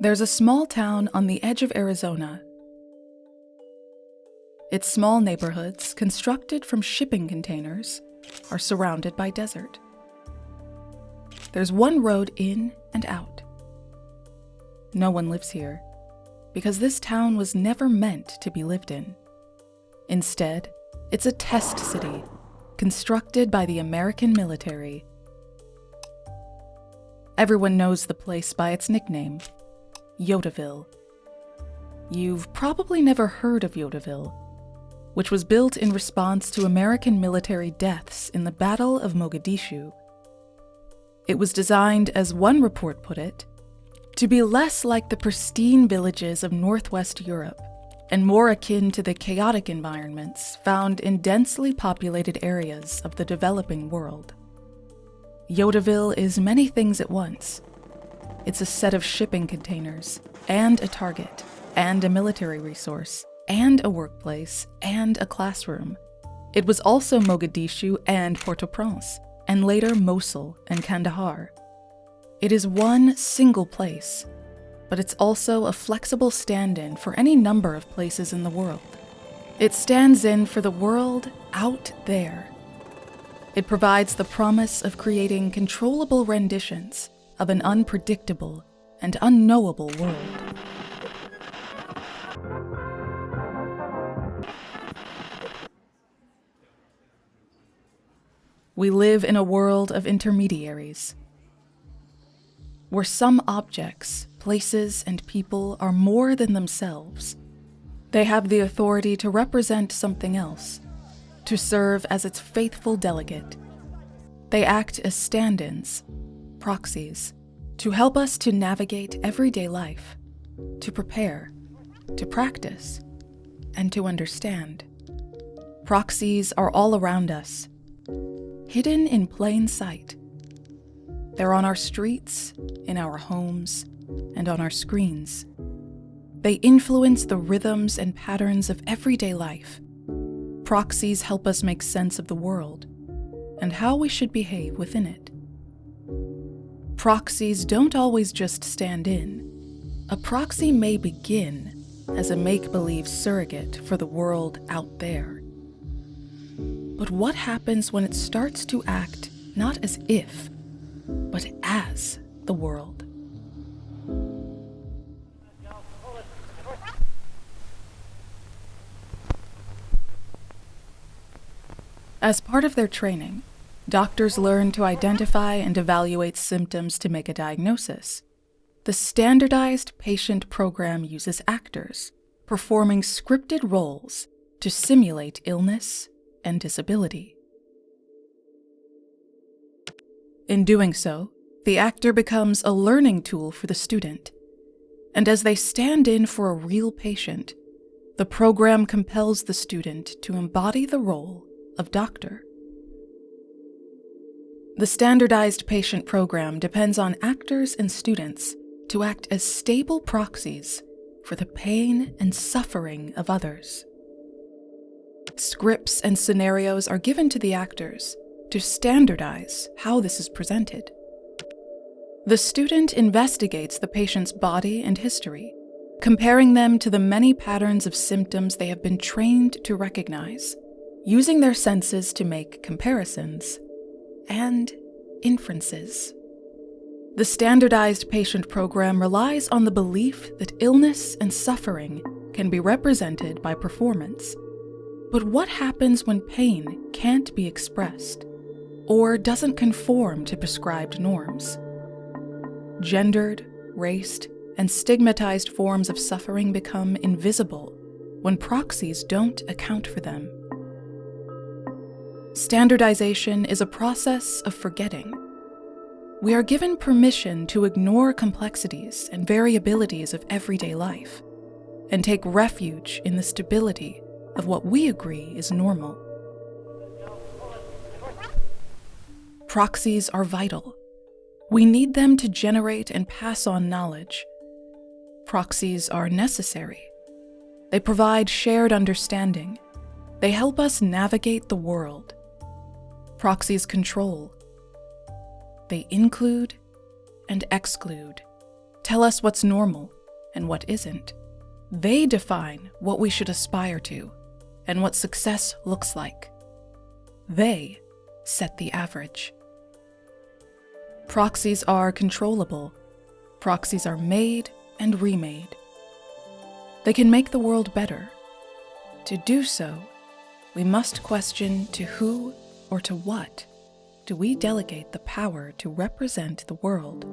There's a small town on the edge of Arizona. Its small neighborhoods, constructed from shipping containers, are surrounded by desert. There's one road in and out. No one lives here, because this town was never meant to be lived in. Instead, it's a test city, constructed by the American military. Everyone knows the place by its nickname, Yodaville. You've probably never heard of Yodaville, which was built in response to American military deaths in the Battle of Mogadishu. It was designed, as one report put it, to be less like the pristine villages of Northwest Europe and more akin to the chaotic environments found in densely populated areas of the developing world. Yodaville is many things at once. It's a set of shipping containers, and a target, and a military resource, and a workplace, and a classroom. It was also Mogadishu and Port-au-Prince, and later Mosul and Kandahar. It is one single place, but it's also a flexible stand-in for any number of places in the world. It stands in for the world out there. It provides the promise of creating controllable renditions of an unpredictable and unknowable world. We live in a world of intermediaries, where some objects, places, and people are more than themselves. They have the authority to represent something else, to serve as its faithful delegate. They act as stand-ins, proxies, to help us to navigate everyday life, to prepare, to practice, and to understand. Proxies are all around us, hidden in plain sight. They're on our streets, in our homes, and on our screens. They influence the rhythms and patterns of everyday life. Proxies help us make sense of the world and how we should behave within it. Proxies don't always just stand in. A proxy may begin as a make-believe surrogate for the world out there. But what happens when it starts to act not as if, but as the world? As part of their training, doctors learn to identify and evaluate symptoms to make a diagnosis. The Standardized Patient Program uses actors, performing scripted roles to simulate illness and disability. In doing so, the actor becomes a learning tool for the student, and as they stand in for a real patient, the program compels the student to embody the role of doctor. The Standardized Patient Program depends on actors and students to act as stable proxies for the pain and suffering of others. Scripts and scenarios are given to the actors to standardize how this is presented. The student investigates the patient's body and history, comparing them to the many patterns of symptoms they have been trained to recognize, using their senses to make comparisons and inferences. The Standardized Patient Program relies on the belief that illness and suffering can be represented by performance. But what happens when pain can't be expressed or doesn't conform to prescribed norms? Gendered, raced, and stigmatized forms of suffering become invisible when proxies don't account for them. Standardization is a process of forgetting. We are given permission to ignore complexities and variabilities of everyday life and take refuge in the stability of what we agree is normal. Proxies are vital. We need them to generate and pass on knowledge. Proxies are necessary. They provide shared understanding. They help us navigate the world. Proxies control. They include and exclude. tell us what's normal and what isn't. They define what we should aspire to and what success looks like. They set the average. Proxies are controllable. Proxies are made and remade. They can make the world better. To do so, we must question to who or to what do we delegate the power to represent the world.